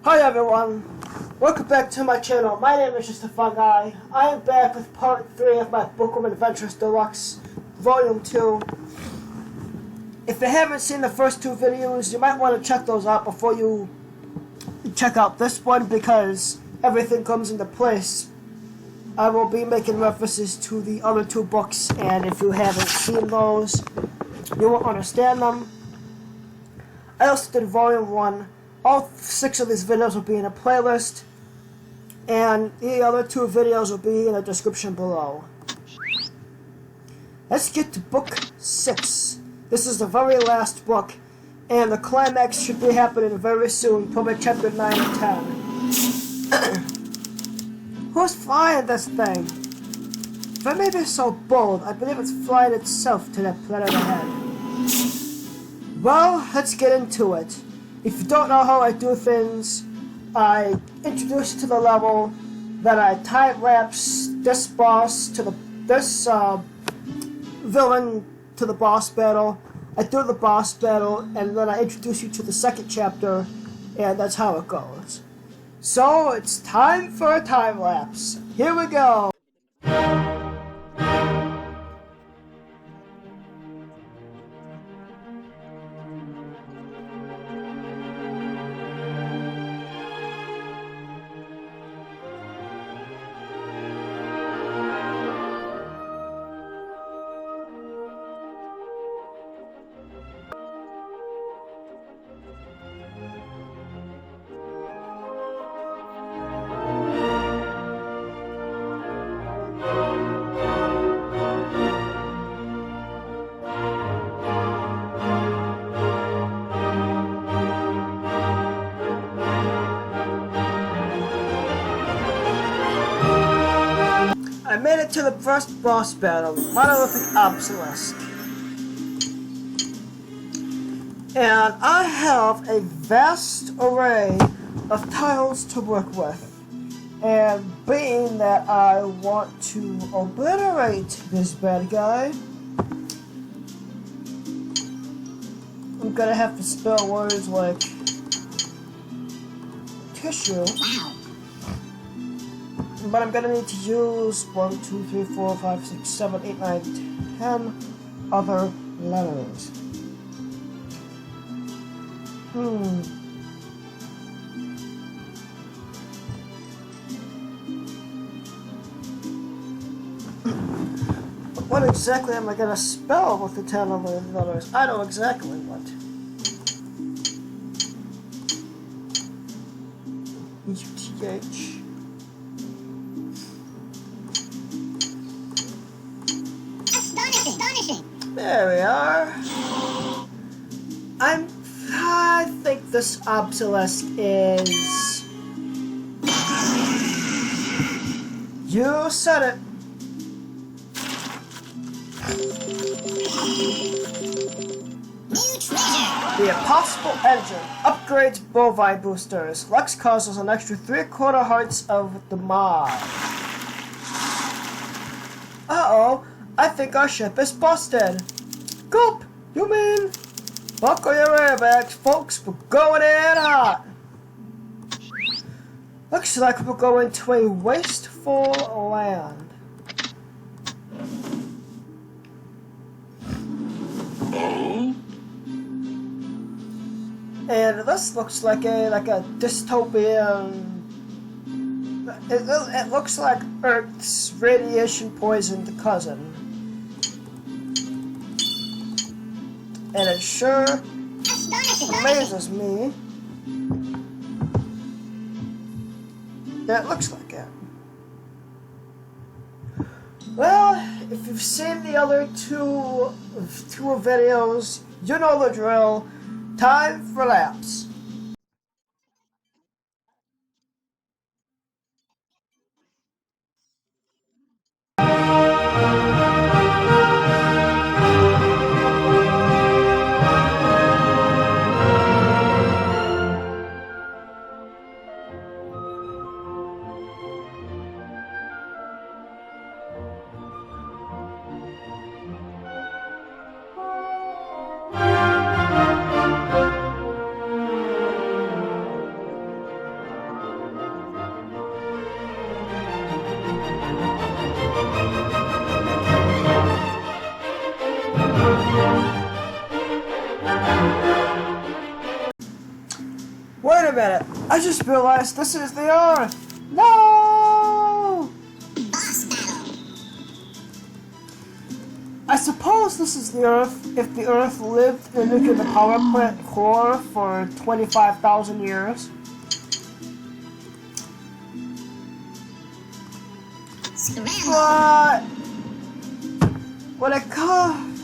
Hi everyone, welcome back to my channel. My name is Just a Fun Guy. I am back with part 3 of my Bookworm Adventures Deluxe, Volume 2. If you haven't seen the first two videos, you might want to check those out before you check out this one, because everything comes into place. I will be making references to the other two books, and if you haven't seen those, you won't understand them. I also did Volume 1. All 6 of these videos will be in a playlist, and the other 2 videos will be in the description below. Let's get to Book 6. This is the very last book, and the climax should be happening very soon, probably chapter 9 and 10. Who's flying this thing? If I may be so bold, I believe it's flying itself to that planet ahead. Well, let's get into it. If you don't know how I do things, I introduce you to the level, then I time-lapse this boss to this villain to the boss battle. I do the boss battle, and then I introduce you to the second chapter, and that's how it goes. So, it's time for a time-lapse. Here we go! I made it to the first boss battle, Monolithic Obelisk. And I have a vast array of tiles to work with. And being that I want to obliterate this bad guy, I'm gonna have to spell words like tissue. But I'm gonna need to use 1, 2, 3, 4, 5, 6, 7, 8, 9, 10 other letters. What exactly am I gonna spell with the 10 other letters? I know exactly what. UTH. There we are. I think this obelisk is... You said it. New treasure. The Impossible Engine upgrades bovine boosters. Lux causes an extra 3/4 hearts of the mod. Uh-oh. I think our ship is busted. Gulp! You mean? Buckle your airbags, folks. We're going in hot. Looks like we're going to a wasteful land. And this looks like a dystopian. It looks like Earth's radiation-poisoned cousin. And it sure amazes me that it looks like it. Well, if you've seen the other two videos, you know the drill. Time for laps. minute. I just realized this is the Earth. No! Boss battle. I suppose this is the Earth if the Earth lived in a nuclear power plant core for 25,000 years. Scramble. But when it comes,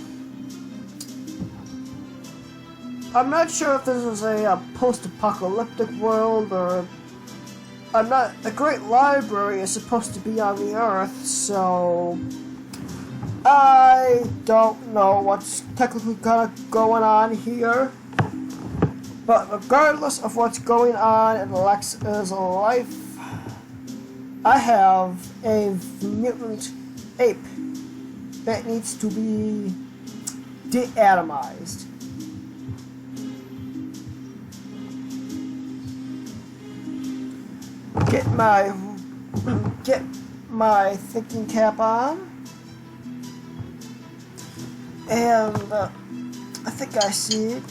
I'm not sure if this is a post-apocalyptic world or a great library is supposed to be on the Earth, so I don't know what's technically going on here. But regardless of what's going on in Alexa's life, I have a mutant ape that needs to be de-atomized. Get my thinking cap on, and I think I see it.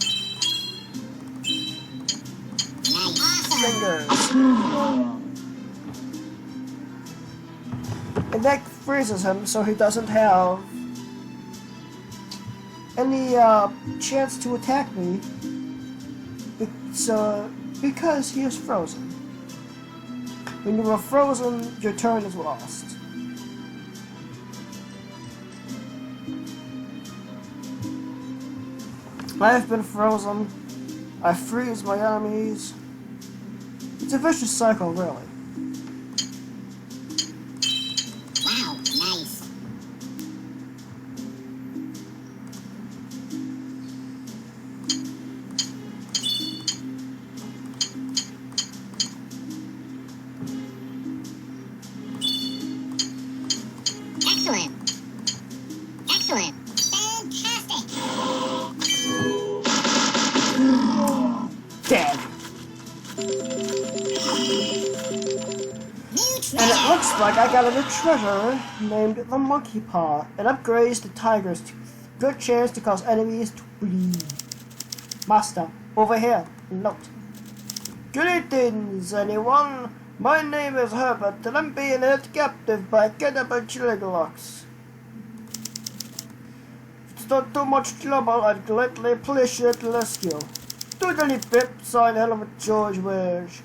Fingers. And that freezes him, so he doesn't have any chance to attack me. Because he is frozen. When you are frozen, your turn is lost. I have been frozen. I freeze my enemies. It's a vicious cycle, really. Wow, nice. Excellent. Excellent. Fantastic. Dead. New treasure. And it looks like I got a new treasure named the Monkey Paw. It upgrades the Tiger's Tooth. Good chance to cause enemies to bleed. Master, over here. Note. Greetings, anyone. My name is Herbert, and I'm being held captive by Cannibal Deluxe. If it's not too much trouble, I'd gladly appreciate the rescue. Doodly pip, signed Helmet George Welsh.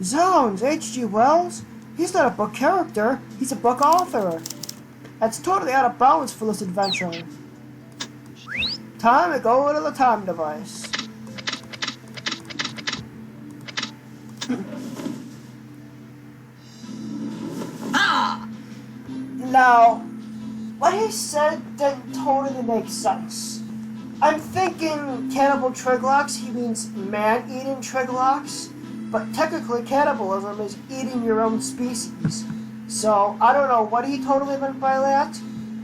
Zounds, H.G. Wells? He's not a book character, he's a book author. That's totally out of bounds for this adventure. Time to go to the time device. Now, what he said didn't totally make sense. I'm thinking cannibal Triglocs, he means man-eating Triglocs, but technically cannibalism is eating your own species. So, I don't know what he totally meant by that,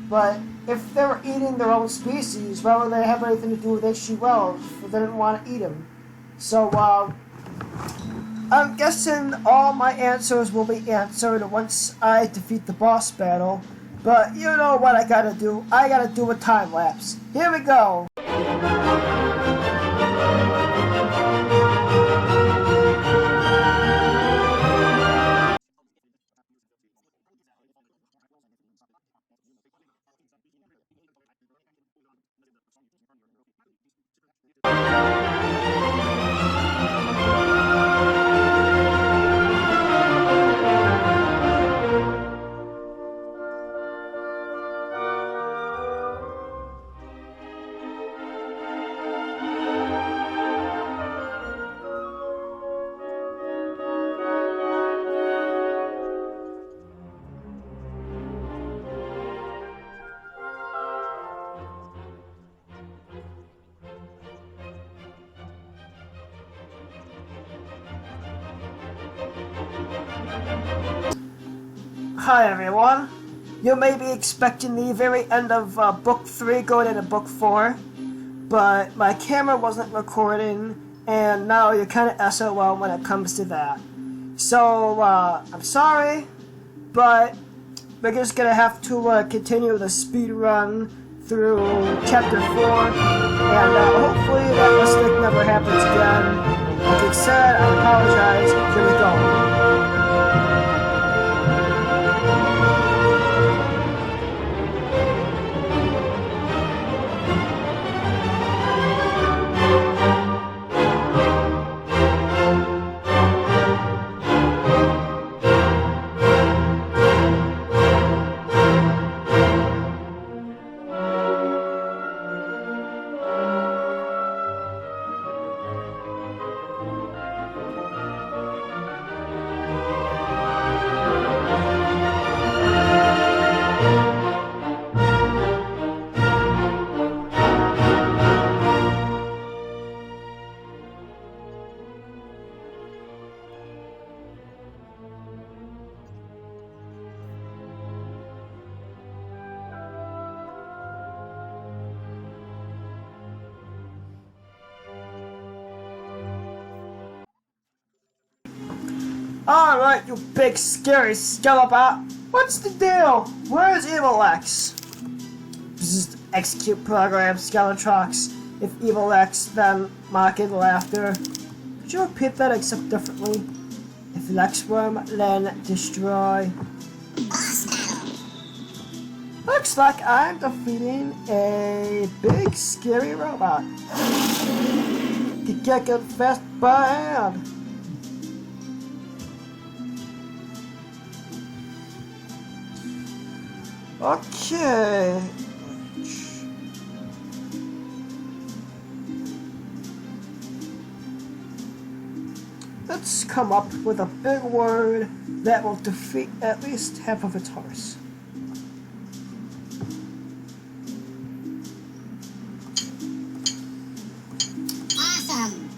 but if they were eating their own species, why would they have anything to do with H.G. Wells if they didn't want to eat him? So, I'm guessing all my answers will be answered once I defeat the boss battle, but you know what I gotta do. I gotta do a time lapse. Here we go. Hi everyone. You may be expecting the very end of book 3 going into book 4, but my camera wasn't recording, and now you're kind of SOL when it comes to that. So, I'm sorry, but we're just gonna have to continue the speed run through chapter 4, and hopefully that mistake never happens again. Like I said, I apologize. Here we go. Alright, you big scary skeleton. What's the deal? Where's Evil X? Just execute program Skeletrox. If Evil X, then mocking laughter. Could you repeat that except differently? If Lexworm, then destroy. Boss battle. Looks like I'm defeating a big scary robot. You can't get fast by hand. Okay. Let's come up with a big word that will defeat at least half of its horse. Awesome.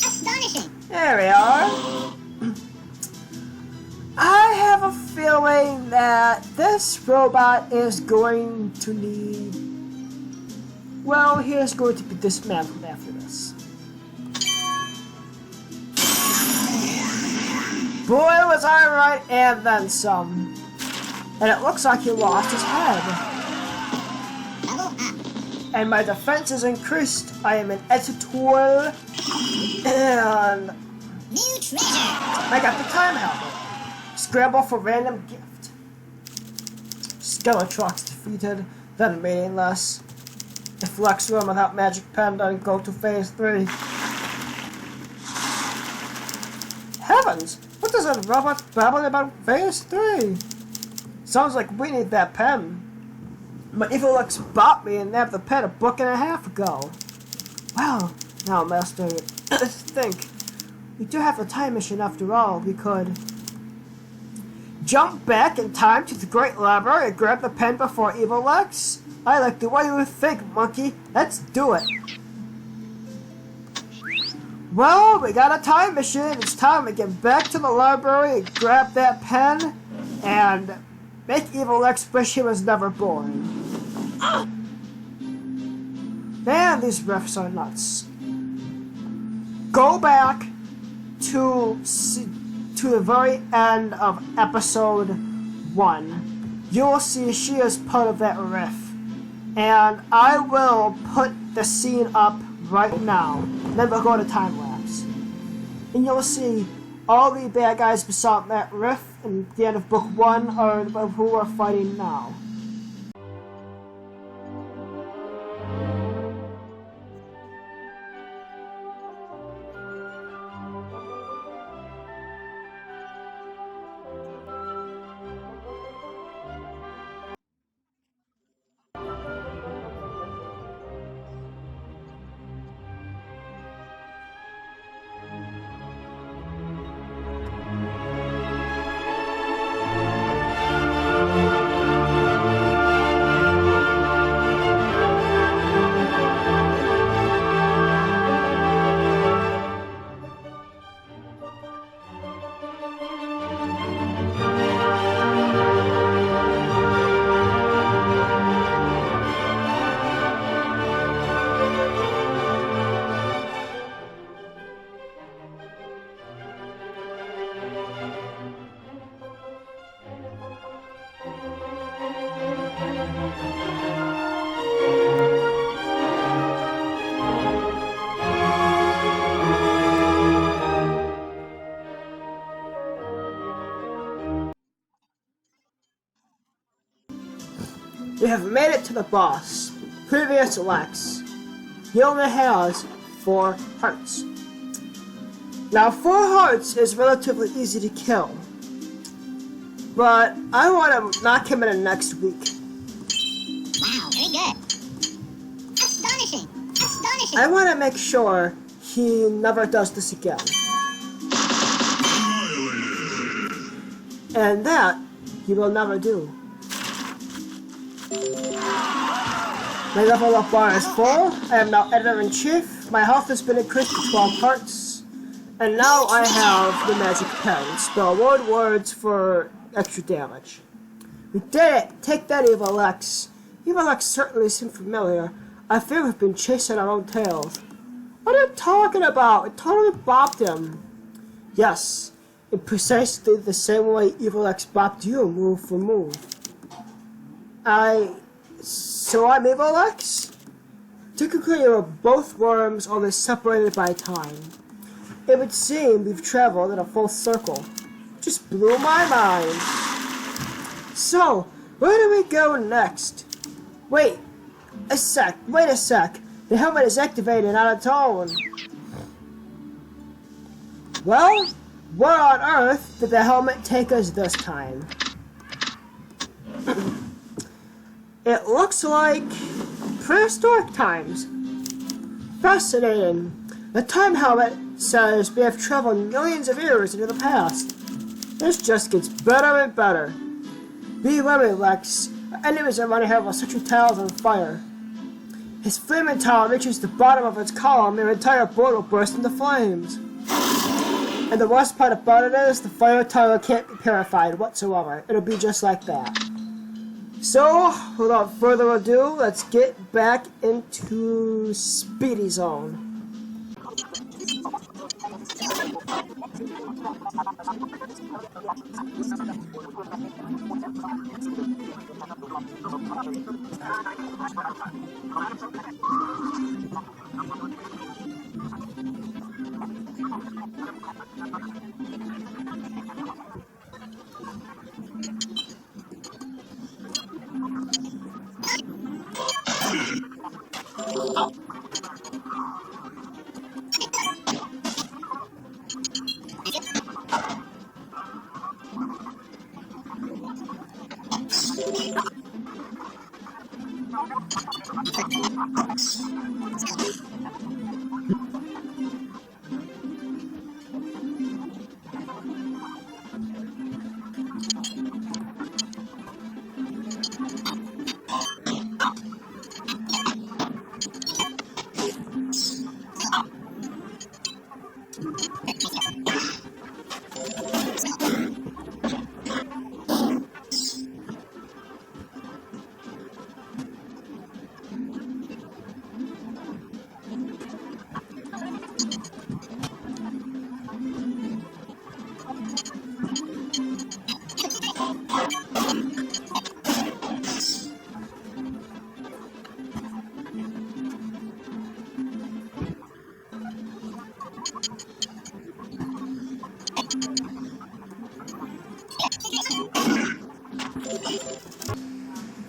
Astonishing. There we are. I have a feeling that this robot is going to need... Well, he is going to be dismantled after this. Boy, was I right, and then some. And it looks like he lost his head. Level up. And my defense is increased. I am an editor. And New treasure. I got the time helmet. Scramble for random gift. Skeletrox defeated, then meaningless. If Lexworm without magic pen, then go to phase 3. Heavens! What does a robot babble about phase 3? Sounds like we need that pen. But Evil Lex bought me and nabbed the pen a book and a half ago. Well, now Master, let's think. We do have a time machine after all. We could jump back in time to the Great Library and grab the pen before Evil Lex. I like the way you think, monkey. Let's do it. Well, we got a time machine. It's time to get back to the library and grab that pen and make Evil Lex wish he was never born. Man, these riffs are nuts. Go back to the very end of episode 1. You will see she is part of that riff. And I will put the scene up right now. Then we'll go to time lapse. And you'll see all the bad guys beside that riff and the end of book 1 are who we're fighting now. We have made it to the boss. Previous Lex. He only has 4 hearts. Now 4 hearts is relatively easy to kill. But I want to knock him in next week. Wow, very good. Astonishing! Astonishing! I want to make sure he never does this again. And that he will never do. My level up bar is full. I am now editor-in-chief. My health has been increased to 12 hearts. And now I have the magic pen. Spell word words for extra damage. We did it! Take that, Evil Lex. Evil Lex certainly seemed familiar. I fear we've been chasing our own tails. What are you talking about? It totally bopped him. Yes, in precisely the same way Evil Lex bopped you move for move. So I'm Evil Lex? Technically, you're both worms, only separated by time. It would seem we've traveled in a full circle. Just blew my mind. So, where do we go next? Wait a sec. The helmet is activated on its own. Well, where on earth did the helmet take us this time? It looks like prehistoric times. Fascinating. The time helmet says we have traveled millions of years into the past. This just gets better and better. Be wary, Lex. Our enemies are running here with such tiles on fire. His flaming tower reaches the bottom of its column, and the entire boat will burst into flames. And the worst part about it is, the fire tower can't be purified whatsoever. It'll be just like that. So, without further ado, let's get back into Speedy Zone.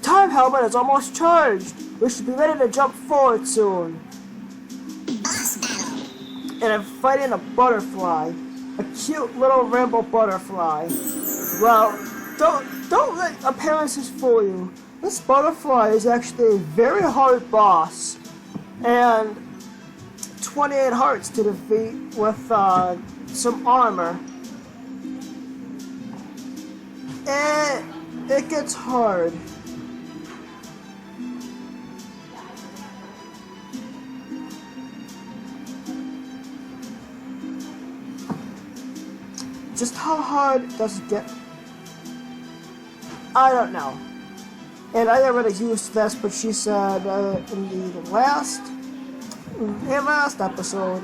Time helmet is almost charged. We should be ready to jump forward soon. And I'm fighting a butterfly. A cute little rainbow butterfly. Well, don't let appearances fool you. This butterfly is actually a very hard boss. And 28 hearts to defeat with some armor. It gets hard. Just how hard does it get? I don't know. And I never used this, but she said in the last episode.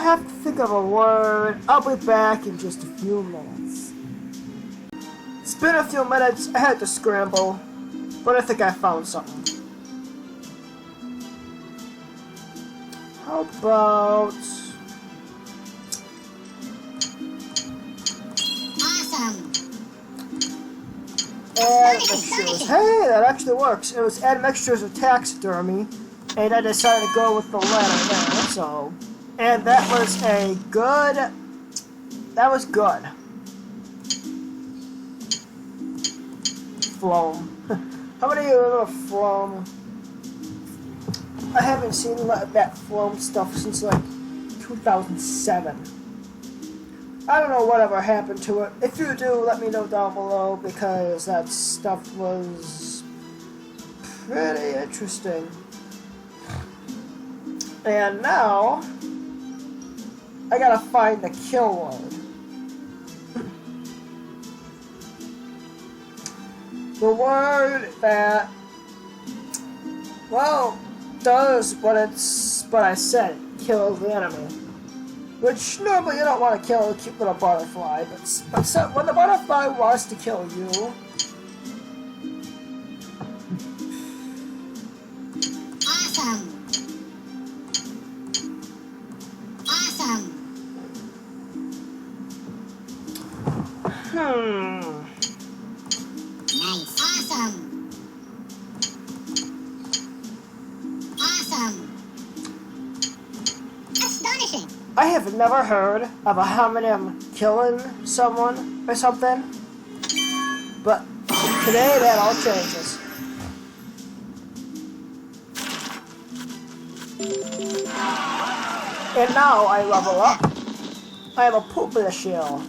have to think of a word. I'll be back in just a few minutes. It's been a few minutes. I had to scramble, but I think I found something. How about... Awesome. Add mixtures. Hey, that actually works. It was add mixtures of taxidermy, and I decided to go with the letter there, so... And that was a good... That was good. Floam. How many of you remember Floam? I haven't seen that Floam stuff since like 2007. I don't know whatever happened to it. If you do, let me know down below, because that stuff was pretty interesting. And now, I gotta find the kill word. The word that, well, does what I said, kills the enemy. Which normally you don't want to kill a cute little butterfly, but so, when the butterfly wants to kill you, Awesome. Awesome. Nice. Awesome. Awesome. Astonishing. I have never heard of a hominem killing someone or something, but today that all changes. And now I level up. I have a poopy shield.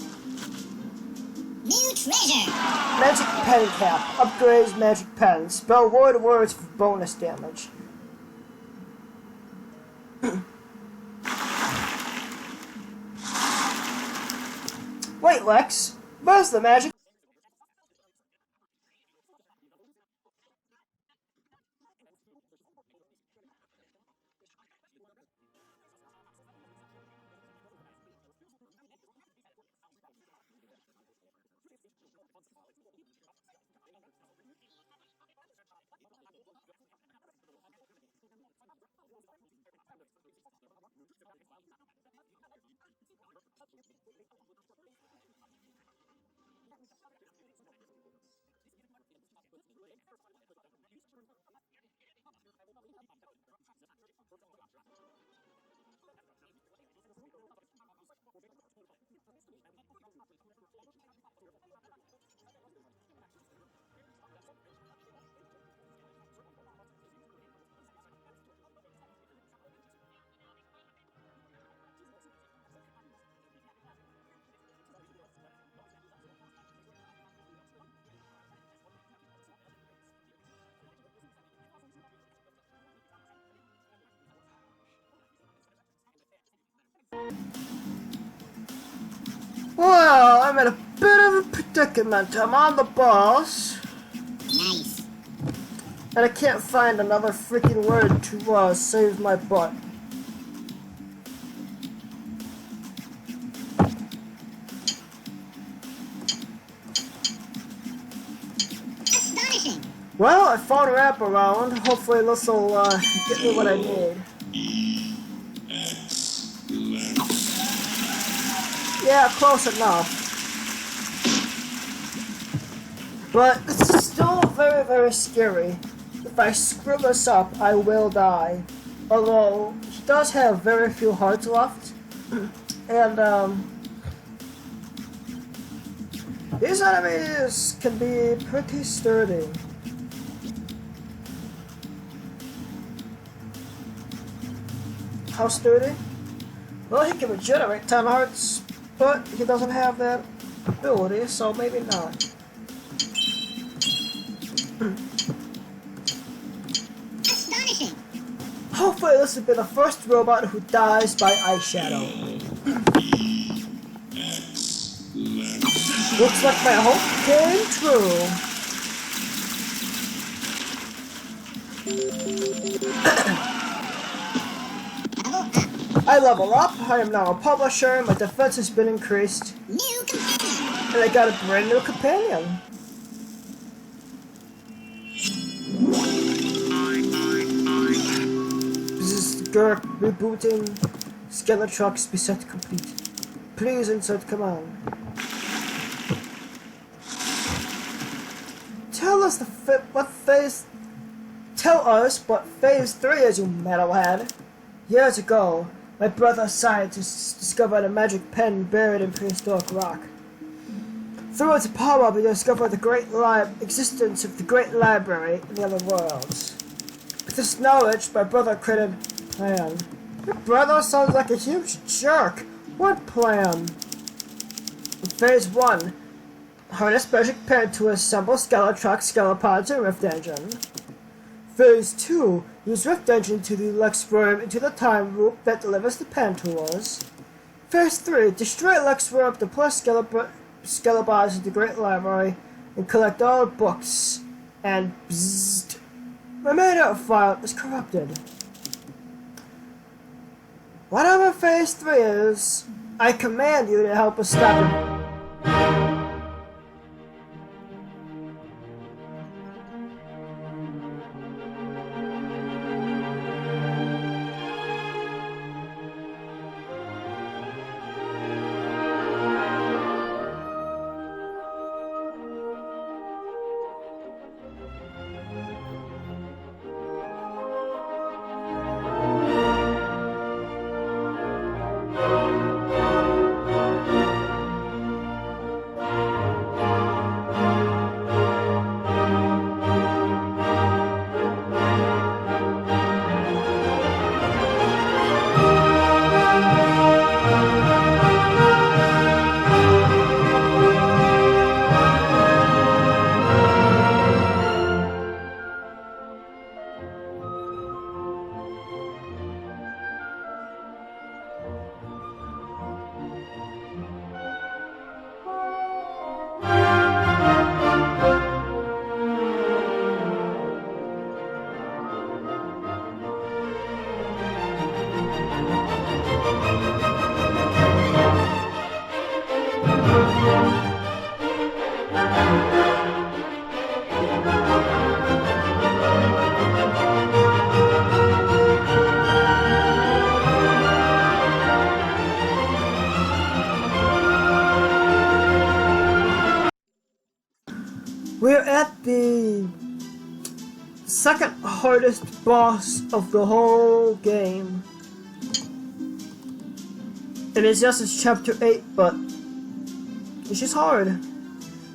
New treasure. Magic pen cap. Upgrades magic pen. Spell word words for bonus damage. Wait, Lex. Where's the magic? Well, I'm in a bit of a predicament. I'm on the boss, Nice. and I can't find another freaking word to save my butt. Astonishing. Well, I found a wraparound. Hopefully this will get me what I need. Yeah, close enough. But this is still very, very scary. If I screw this up, I will die. Although, he does have very few hearts left. And, these enemies can be pretty sturdy. How sturdy? Well, he can regenerate 10 hearts, but he doesn't have that ability, so maybe not. Astonishing. Hopefully this will be the first robot who dies by eyeshadow. Looks like my hope came true. I level up, I am now a publisher, my defense has been increased, New companion. and I got a brand new companion. Gurk rebooting. Skeleton trucks be set to complete. Please insert command. Tell us what phase. Tell us what phase 3 is, you metalhead. Years ago, my brother scientists discovered a magic pen buried in prehistoric rock. Through its power, we discovered the existence of the great library in the other worlds. With this knowledge, my brother created a plan. Your brother sounds like a huge jerk. What plan? In phase 1, harness magic pen to assemble Skeletrox, Skelepods, and Rift Engine. Phase 2, use Rift Engine to Lex Worm into the time loop that delivers the pen to us. Phase 3, destroy Lex Worm to plus Skelepods into the Great Library and collect all books. And bzzzt, my metadata file is corrupted. Whatever phase 3 is, I command you to help us stop it. We're at the second hardest boss of the whole game. It is just as chapter 8, but it's just hard.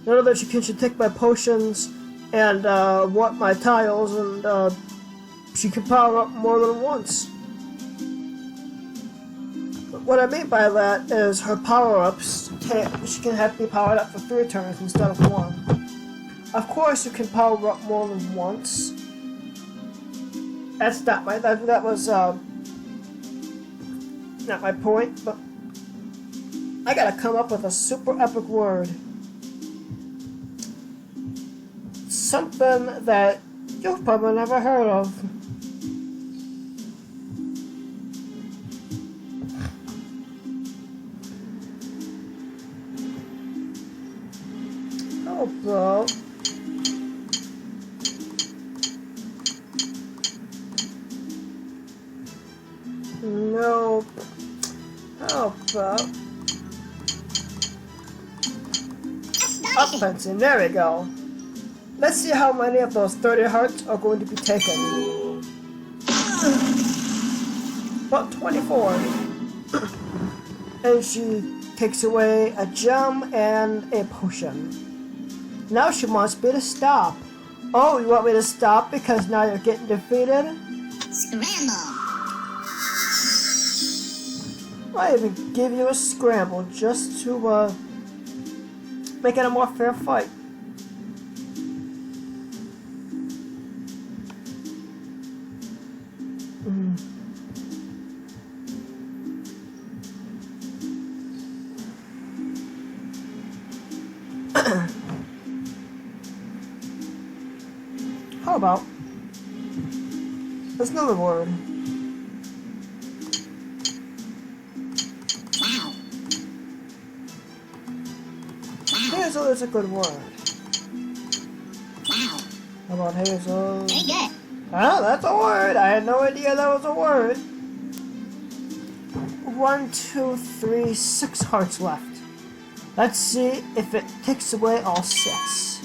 None of that you should take my potions and want my tiles, and she can power up more than once. But what I mean by that is her power-ups, she can have to be powered up for 3 turns instead of 1. Of course, you can power up more than once. That's not my. That was not my point. But I gotta come up with a super epic word, something that you've probably never heard of. Oh, bro. Nope. How about offensive? There we go. Let's see how many of those 30 hearts are going to be taken. About 24. And she takes away a gem and a potion. Now she wants me to stop. Oh, you want me to stop because now you're getting defeated? Scramble. I even give you a scramble just to make it a more fair fight. How about there's another word? hazel is a good word. Wow. How about hazel? Very good. Oh, that's a word. I had no idea that was a word. 1, 2, 3, 6 hearts left. Let's see if it takes away all 6.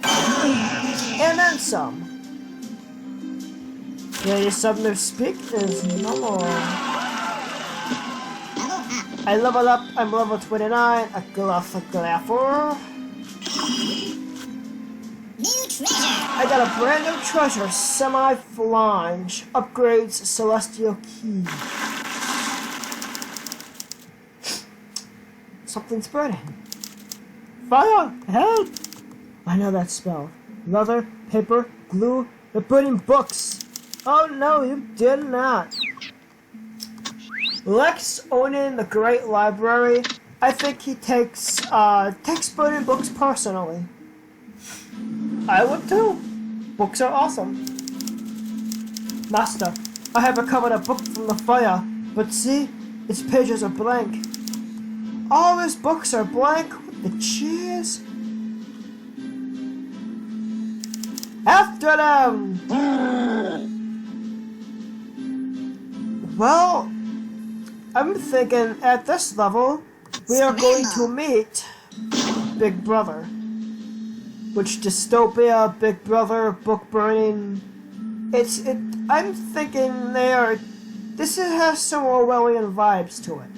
And then some. The subject speak is normal. Level up. I level up. I'm level 29. A glaffer. New treasure. I got a brand new treasure. Semi-flange. Upgrades celestial key. Something's burning. Fire! Help! I know that spell. Leather, paper, glue. They're burning books. Oh no, you did not. Lex owning the Great Library. I think he takes burning books personally. I would too. Books are awesome. Master, I have recovered a book from the fire, but see, its pages are blank. All his books are blank with the cheers. After them! Well, I'm thinking at this level, we are going to meet Big Brother. Which dystopia, Big Brother, book burning. I'm thinking this has some Orwellian vibes to it.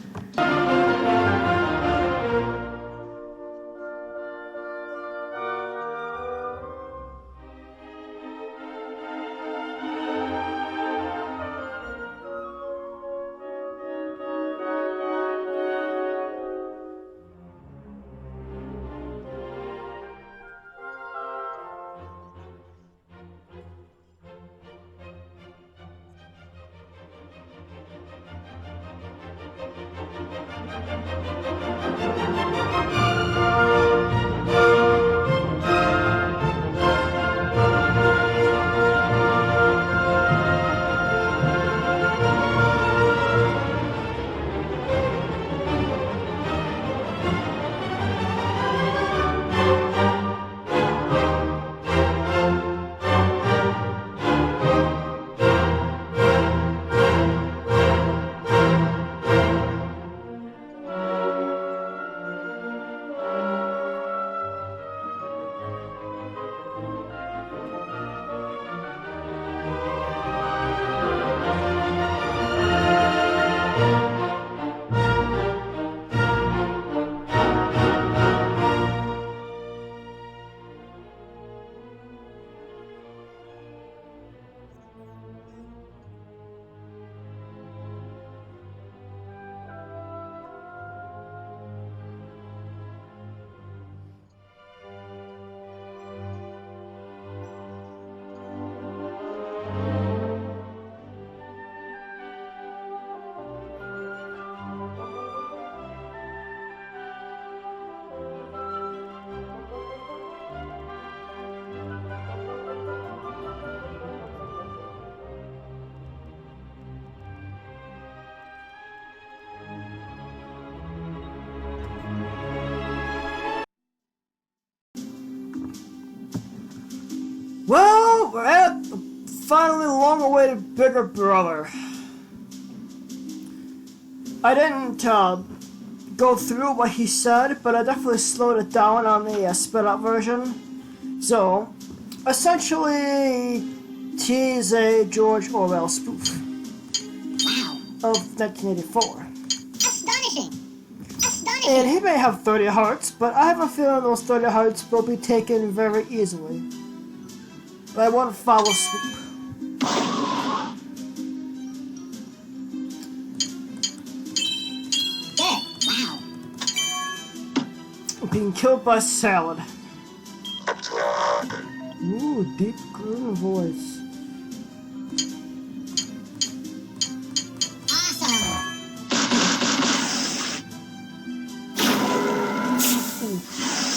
Well, we're at the finally long-awaited Bigger Brother. I didn't go through what he said, but I definitely slowed it down on the sped-up version. So, essentially, he is a George Orwell spoof of 1984. Astonishing. And he may have 30 hearts, but I have a feeling those 30 hearts will be taken very easily by one foul swoop. Good. Wow. Being killed by salad. Ooh, deep grooving voice. Awesome.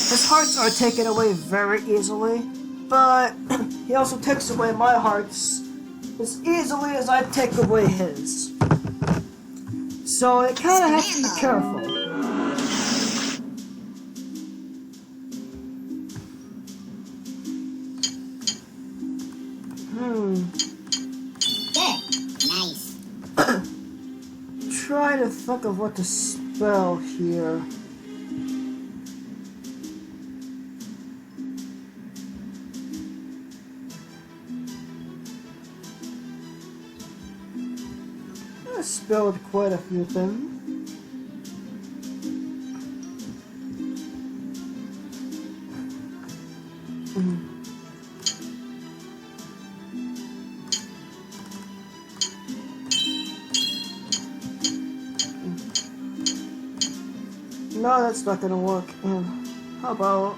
His hearts are taken away very easily, but he also takes away my hearts as easily as I take away his. So it kind of has to be careful. trying to think of what to spell here. I spelled quite a few things. No, that's not gonna work. How about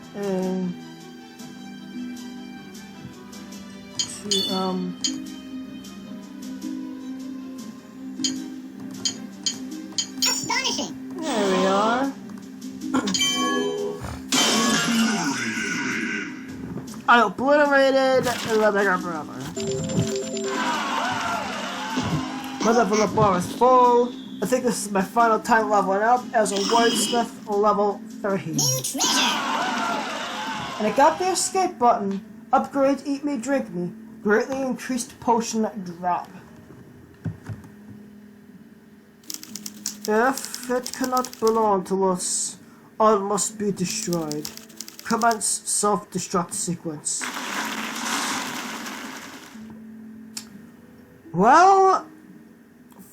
Astonishing. there we are. I obliterated the bigger brother. My level up bar is full. I think this is my final time leveling up as a wordsmith level 30. New treasure. And I got the escape button. Upgrade, eat me, drink me. Greatly increased potion drop. If it cannot belong to us, all must be destroyed. Commence self-destruct sequence. Well,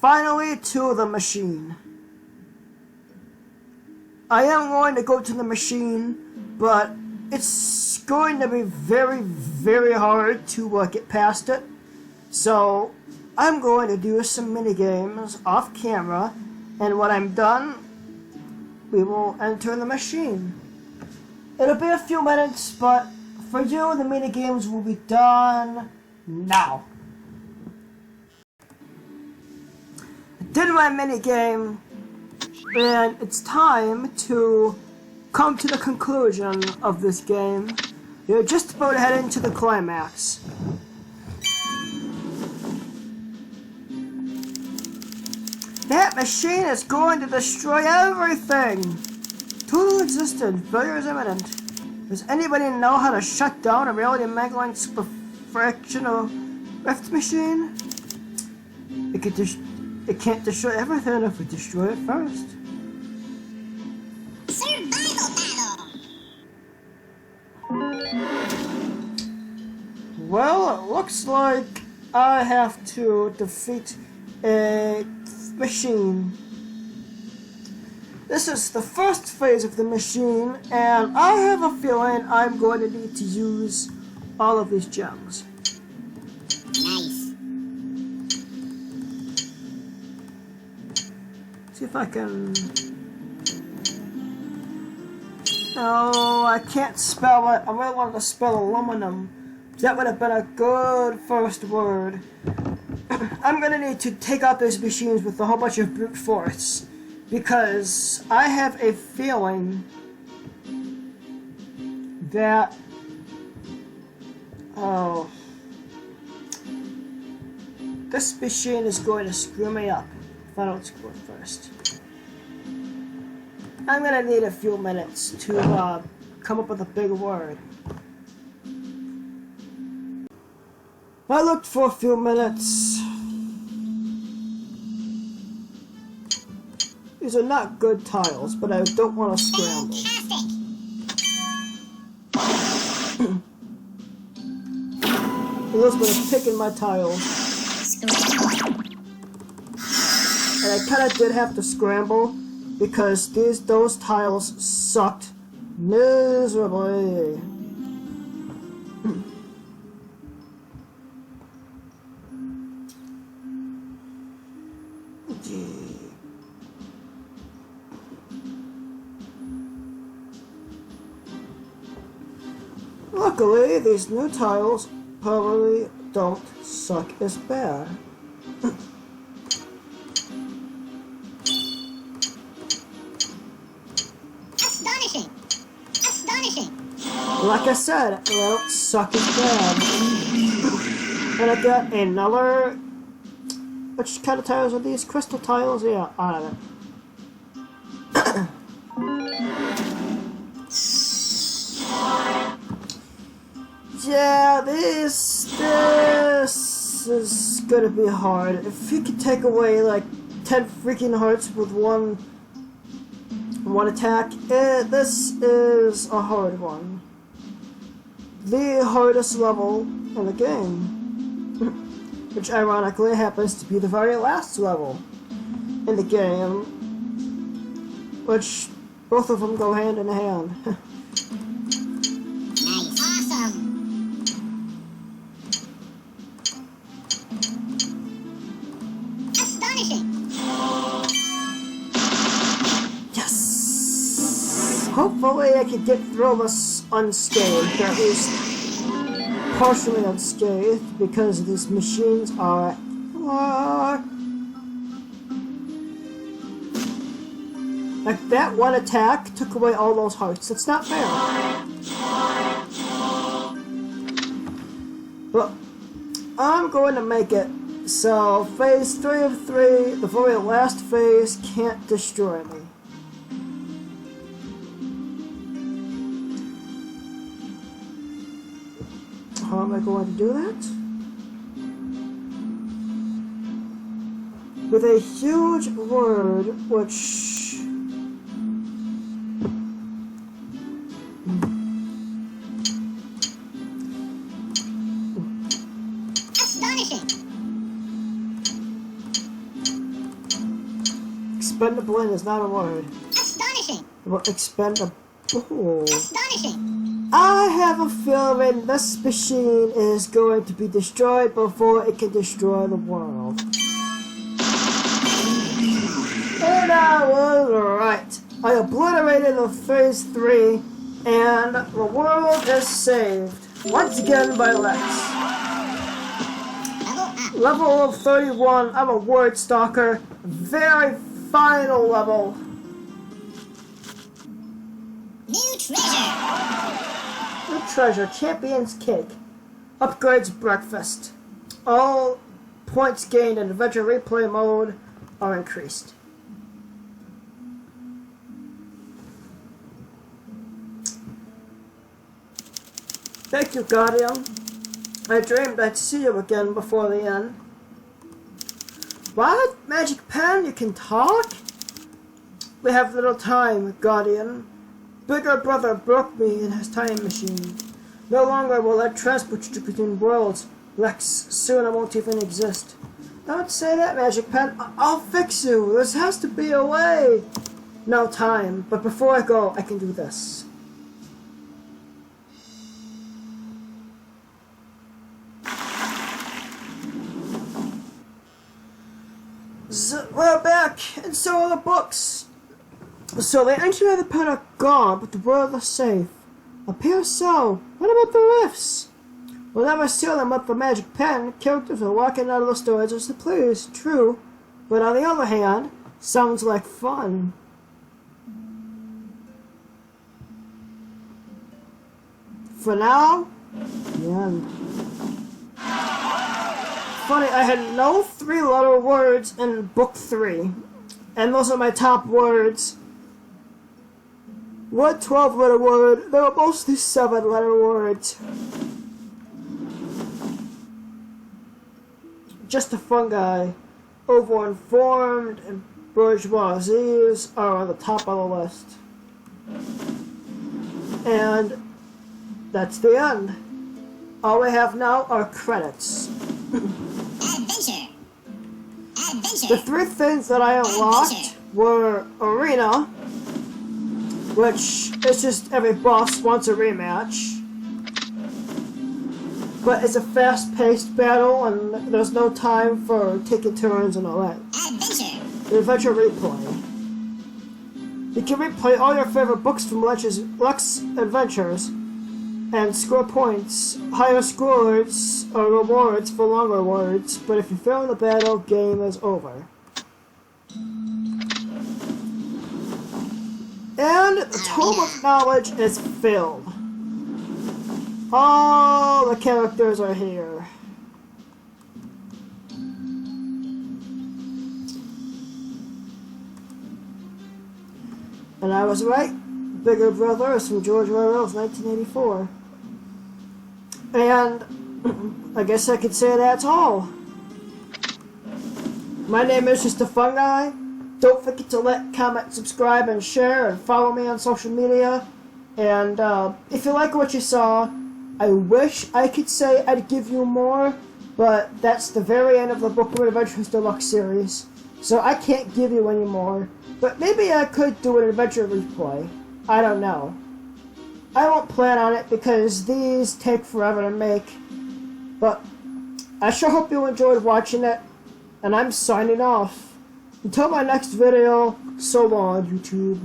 finally to the machine. I am going to go to the machine, but it's going to be very, very hard to get past it. So I'm going to do some minigames off camera, and when I'm done, we will enter the machine. It'll be a few minutes, but for you, the minigames will be done now. Did my minigame, and it's time to come to the conclusion of this game. You're just about to head into the climax. That machine is going to destroy everything! Total existence, failure is imminent. Does anybody know how to shut down a reality mangling super fractional rift machine? It can't destroy everything if we destroy it first. Survival battle. Well, it looks like I have to defeat a machine. This is the first phase of the machine, and I have a feeling I'm going to need to use all of these gems. Nice. See if I can... No, I can't spell it. I really wanted to spell aluminum. That would have been a good first word. I'm going to need to take out these machines with a whole bunch of brute force, because I have a feeling that... Oh... This machine is going to screw me up if I don't score first. I'm going to need a few minutes to come up with a big word. I looked for a few minutes. These are not good tiles, but I don't want to scramble. Elizabeth is picking my tiles. And I kind of did have to scramble because those tiles sucked miserably. Luckily, these new tiles probably don't suck as bad. Astonishing! Astonishing! Like I said, they don't suck as bad. And I got another... Which kind of tiles are these? Crystal tiles? Yeah, out of it. Yeah, this is gonna be hard. If you could take away like 10 freaking hearts with one attack. This is a hard one. The hardest level in the game. Which ironically happens to be the very last level in the game. Which both of them go hand in hand. Nice. Awesome. Astonishing. Yes! Hopefully I can get through this unscathed, or at least partially unscathed, because these machines are... like, that one attack took away all those hearts. It's not fair. But I'm going to make it so phase 3 of 3, the very last phase, can't destroy me. How am I going to do that? With a huge word, which... Expendable is not a word. Astonishing. Well, expendable. Astonishing. I have a feeling this machine is going to be destroyed before it can destroy the world. And I was right. I obliterated the phase 3, and the world is saved. Once again by Lex. Level of 31, I'm a word stalker. Very final level. New treasure. New treasure, champion's cake. Upgrades breakfast. All points gained in adventure replay mode are increased. Thank you, Guardian. I dreamed I'd see you again before the end. What? Magic pen? You can talk? We have little time, Guardian. Bigger brother broke me in his time machine. No longer will I transport you between worlds. Lex, soon I won't even exist. Don't say that, Magic Pen. I'll fix you. There has to be a way. No time. But before I go, I can do this. We're back, and so are the books. So the ancient of the pen are gone, but the world is safe. Appears so. What about the rifts? We'll never seal them with the magic pen. Characters are walking out of the storage as they please. True, but on the other hand, sounds like fun. For now, the end. Funny, I had no 3-letter words in book 3, and those are my top words. One 12-letter word, they were mostly 7-letter words. Just a fun guy. Overinformed and bourgeoisies are on the top of the list. And that's the end. All we have now are credits. Adventure. Adventure. The 3 things that I unlocked were Arena, which is just every boss wants a rematch. But it's a fast-paced battle, and there's no time for taking turns and all that. Adventure. The adventure replay. You can replay all your favorite books from Lex Adventures and score points. Higher scores are rewards for longer words, but if you fail in the battle, game is over. And the Tome of Knowledge is filled. All the characters are here. And I was right. Bigger Brother is from George Orwell's 1984. And I guess I could say that's all. My name is Just a Fun Guy. Don't forget to like, comment, subscribe, and share, and follow me on social media. And if you like what you saw, I wish I could say I'd give you more, but that's the very end of the Bookworm Adventures Deluxe series, so I can't give you any more. But maybe I could do an adventure replay. I don't know. I won't plan on it because these take forever to make. But I sure hope you enjoyed watching it, and I'm signing off. Until my next video, so long, YouTube.